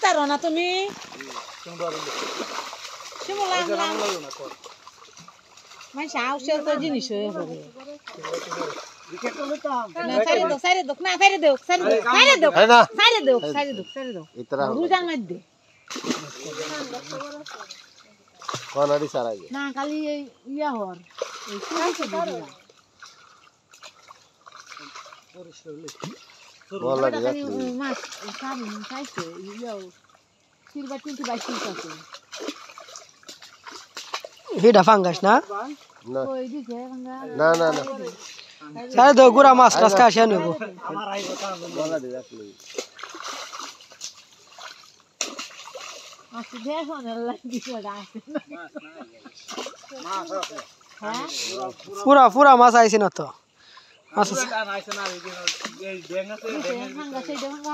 পারো না তুমি শিমলা মাই সাউসেল তো জিনিস হয়ে হবে না সাইরে দাও না সাইরে দাও ইতরা রুজান মধ্যে কোনারি সারাই না খালি ইয়া হর এই কি দিরা বলা দিলা মাছ সাব খাইছে ইয়া সিলভার 22 আছে হিডা ফাঙ্গাস না কই দিছে ফাঙ্গাস না না না সারে দাও গুড়া মাছ টাস কাছে নেব আমার আইবো বলা দিলা প্লিজ আচ্ছা দেখো না লাগি পড়া আছে মাছ আছে হ্যাঁ পুরা মাছ আইছে না তো মাছ আইছে না এই ড্যাং আছে ফাঙ্গাস এই ফাঙ্গা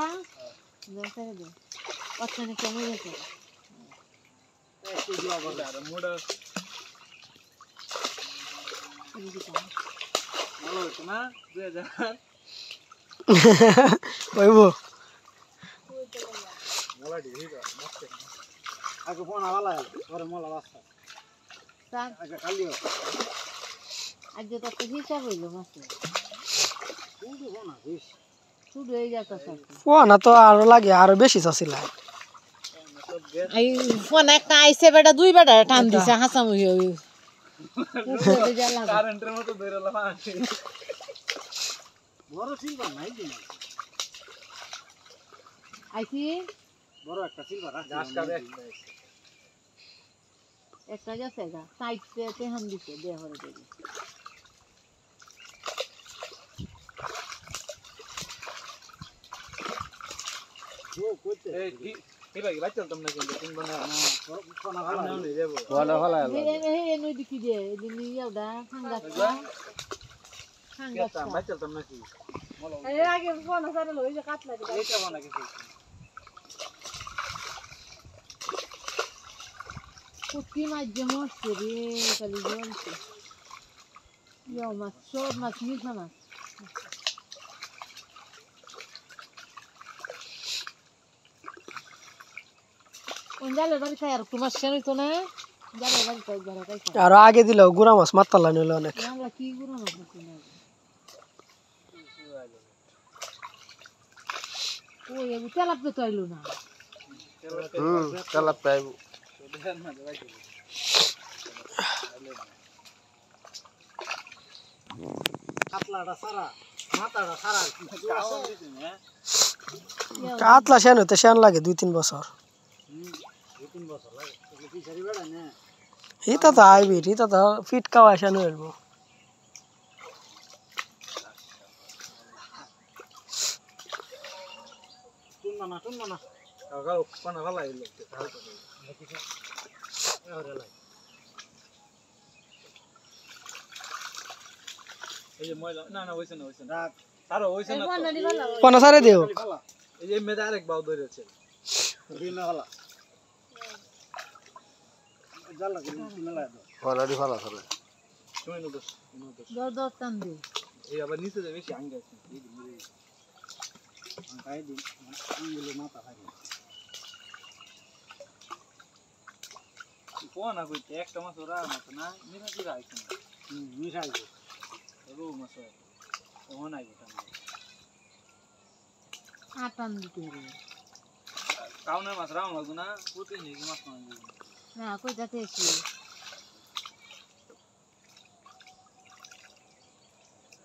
দেখতে দে পছনে কমে গেছে একটু দিও বলে আর মুড ভালো হতো না 2000 ওইবো মোলা দিই আগে ফোন আওয়ালা পরে মোলা বাস্তা স্যার আগে খালিও আজকে তো একটা হিসাব হইলো মাসে শুধু না বেশ শুধু এই যাচ্ছে স্যার না তো আরো লাগে আরো বেশি চাছিল এই ফোন একটা আইছে বেটা দুই বেটা টান দিছে হাসামুহি ওই কারেন্টের মতো ধরেলাম বড় সিলভার নাই দিন আইছি বড় একটা সিলভার আছে গাছ কাবে একটা যাচ্ছে গা সাইডতে তেহান দিছে দে হরে দেই ও কইতে এই ভাই বাচ্চা তোমরা কিন্তু তিন বানা না কোনা ভালো নেই দেব বলা ভালো এই নই দিকি দে দিন ইয়াওডা ফাঙ্গাসটা বাচ্চা তোমরা কি এই আগে ফোন করে লই যে কাটলা দিবা এইটা বানা কিছু কুকি মাছ জমছে রে কালি জলছে ইয়া মাছ সব মাছ মিঠা মাছ জালের বাড়ি খাই আর তোমার সেন হইতো না জালের বাড়ি খাই যারা খাইছে আর আগে দিল গুড়া মাছ মাতালা নিল অনেক আমরা কি গুলো মাছ না ওই এই তেলাপ তো আইলো না চলা প্রায় কাতলাটা সারা মাথাটা সারা কাতলা সেন হইতে সেন লাগে 2-3 বছর 2-3 বছর লাগে কি সারি বেড়া না হিতা তো আইবি হিতা তো ফিট কাওয়া সেন হইবো টুন না কাকা কোনা ভালো হইলো এই যে ময়লা না হইছে না রাখ আরো হইছে না কোনা সারে দেও এই যে মেদা আরেক বাউ ধরেছে দিন না হলা জাল লাগে মেলা দাও অলরেডি ভালো আছে তুমি নো দোস দর টান দে এই আবার নিচে যে বেশি আঙ্গে আছে এই দিন কাই দিন আঙ্গুলে মাথা থাকে কোনা কইতে একটা মাছ ওরা মাছ না মিঠা কি রাইছে মিঠা আইছে রো মাছ ও নাই এটা আটান দিতে রে কাউনে মাছ রাম লাগু না পুতি নি মাছ না না কই যাতে এসি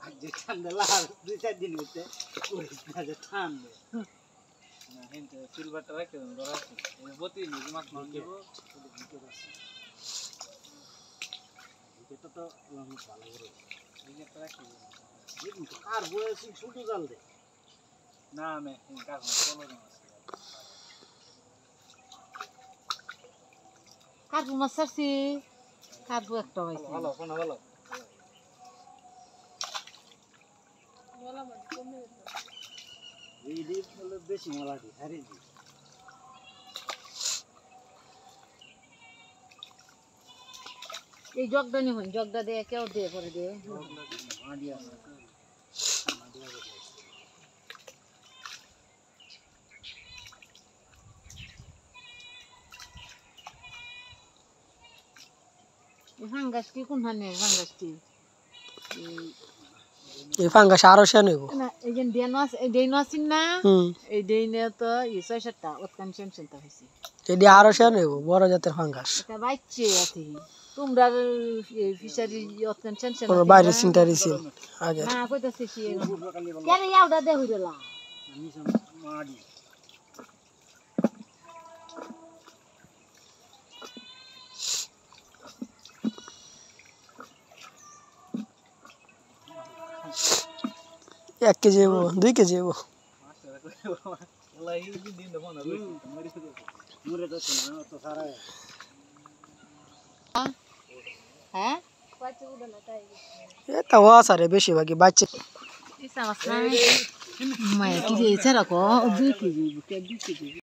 আজ ঠান্ডা লাল 2-4 দিন হইতে কই না যে ঠান্ডা না হেনতে সিলভারটা রাখতে দেন ধরা আছে এই পুতি নি মাছ না দেব এটা তো ভালো করে এই একটা রাখতে দিন আর বয়সী ছোট জাল দে না আমি কাজ করব না কাটবো মাছ ছাড়ছি কাটবো একটা হয়েছে ভালো কোন ভালো এই দিক হলো বেশি মলা দি হারি দি এই জগদা নি হন জগদা দে কেউ দে পরে দে আডিয়া এই ফাঙ্গাস কি কোন হানে ফাঙ্গাসটি এই ফাঙ্গাস আরো শেন হইব না এই যে ডেনাস এই ডেনাসিন না এই ডেনে তো এই 6-7টা ওতকান সেনসেনটা হইছে এডি আরো শেন হইব বড় জাতের ফাঙ্গাস এটা বাইচে আছে তোমরা ফিশারি ওতকান সেনসেন ওর বাইরে সিনটারি ছিল আগে না কইতাছে কি কেন ইয়াওটা দে হইলা আমি মাডি এক কেজি হইব 2 কেজি হইব wallahi din da fona mure to na to sara হ্যাঁ এটা ওয়া সারে বেশিরভাগই বাচ্চা Isa mas na. May kiji tsara ko 2 kg, 2 kg.